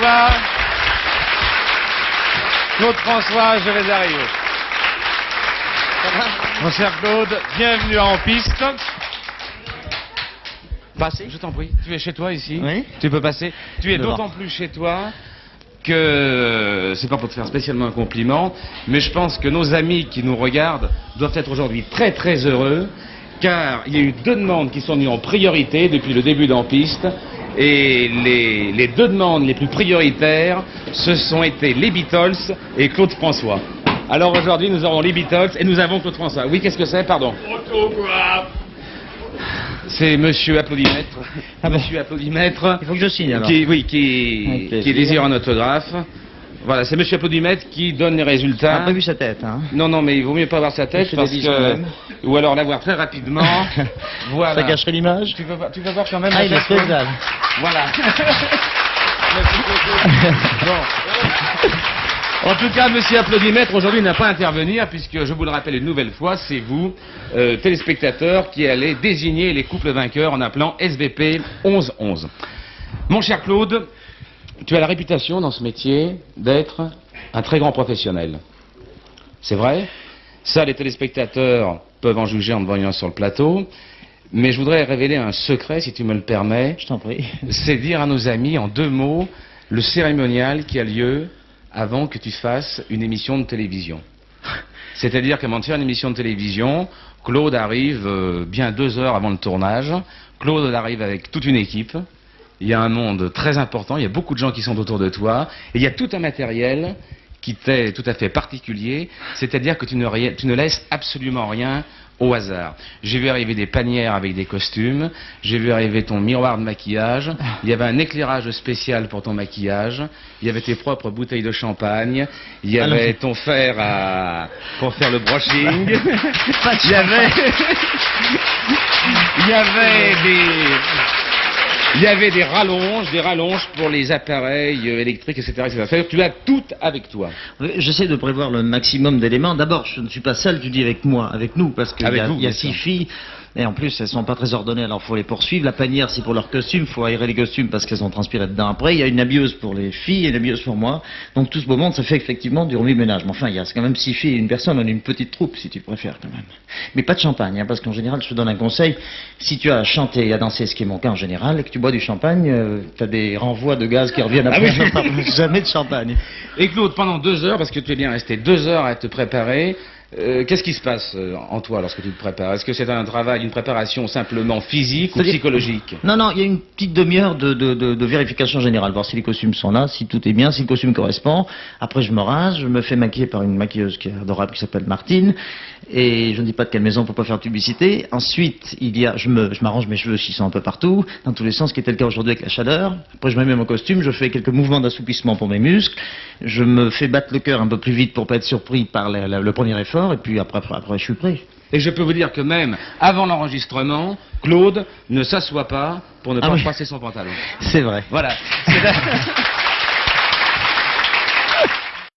François. Claude François, je vais arriver. Mon cher Claude, bienvenue En Piste. Passe, je t'en prie. Tu es chez toi ici? Oui. Tu peux passer. Tu es d'autant plus chez toi que, c'est pas pour te faire spécialement un compliment, mais je pense que nos amis qui nous regardent doivent être aujourd'hui très très heureux, car il y a eu 2 demandes qui sont venues en priorité depuis le début d'En Piste, et les 2 demandes les plus prioritaires, ce sont été les Beatles et Claude François. Alors aujourd'hui, nous aurons les Beatles et nous avons Claude François. Oui, qu'est-ce que c'est, pardon? Autographe. C'est Monsieur Applaudimètre. Ah bon. Monsieur Applaudimètre. Il faut que je signe alors. Qui désire un autographe. Voilà, c'est Monsieur Applaudimètre qui donne les résultats. On n'a pas vu sa tête, hein. Non, non, mais il vaut mieux pas voir sa tête parce que... Ou alors la voir très rapidement. Voilà. Ça cacherait l'image. Tu peux voir quand même Ah, la il est tête, spécial. Voilà. Bon. En tout cas, Monsieur Applaudimètre, aujourd'hui, n'a pas à intervenir, puisque, je vous le rappelle une nouvelle fois, c'est vous, téléspectateurs, qui allez désigner les couples vainqueurs en appelant SVP 1111. Mon cher Claude, tu as la réputation dans ce métier d'être un très grand professionnel. C'est vrai? Ça, les téléspectateurs peuvent en juger en te voyant sur le plateau. Mais je voudrais révéler un secret, si tu me le permets. Je t'en prie. C'est dire à nos amis, en 2 mots, le cérémonial qui a lieu avant que tu fasses une émission de télévision. C'est-à-dire qu'avant de faire une émission de télévision, Claude arrive bien 2 heures avant le tournage. Claude arrive avec toute une équipe. Il y a un monde très important, il y a beaucoup de gens qui sont autour de toi. Et il y a tout un matériel qui t'est tout à fait particulier. C'est-à-dire que tu ne laisses absolument rien au hasard. J'ai vu arriver des panières avec des costumes, j'ai vu arriver ton miroir de maquillage, il y avait un éclairage spécial pour ton maquillage, il y avait tes propres bouteilles de champagne, il y avait ton fer pour faire le brushing, il y avait des rallonges pour les appareils électriques, etc., etc. Tu as tout avec toi. J'essaie de prévoir le maximum d'éléments. D'abord, je ne suis pas seul, tu dis avec moi, avec nous, parce qu'il y a 6 filles. Et en plus, elles sont pas très ordonnées, alors faut les poursuivre. La panière, c'est pour leurs costumes, faut aérer les costumes parce qu'elles ont transpiré dedans après. Il y a une habilleuse pour les filles et une habilleuse pour moi. Donc tout ce beau monde, ça fait effectivement du remue-ménage. Mais enfin, il y a quand même 6 filles et une personne, on est une petite troupe, si tu préfères quand même. Mais pas de champagne, hein, parce qu'en général, je te donne un conseil. Si tu as à chanter et à danser, ce qui est mon cas en général, et que tu bois du champagne, tu as des renvois de gaz qui reviennent après. Ah oui. Jamais de champagne. Et Claude, pendant 2 heures, parce que tu es bien resté 2 heures à te préparer, qu'est-ce qui se passe en toi lorsque tu te prépares? Est-ce que c'est un travail, une préparation simplement physique ou psychologique? Non, non, il y a une petite demi-heure de vérification générale, voir si les costumes sont là, si tout est bien, si le costume correspond. Après, je me rase, je me fais maquiller par une maquilleuse qui est adorable, qui s'appelle Martine. Et je ne dis pas de quelle maison pour pas faire de publicité. Ensuite, je m'arrange mes cheveux s'ils sont un peu partout, dans tous les sens, ce qui était le cas aujourd'hui avec la chaleur. Après, je me mets mon costume, je fais quelques mouvements d'assoupissement pour mes muscles. Je me fais battre le cœur un peu plus vite pour pas être surpris par le premier effort. Et puis après, je suis prêt. Et je peux vous dire que même avant l'enregistrement, Claude ne s'assoit pas pour ne pas froisser son pantalon. C'est vrai. Voilà.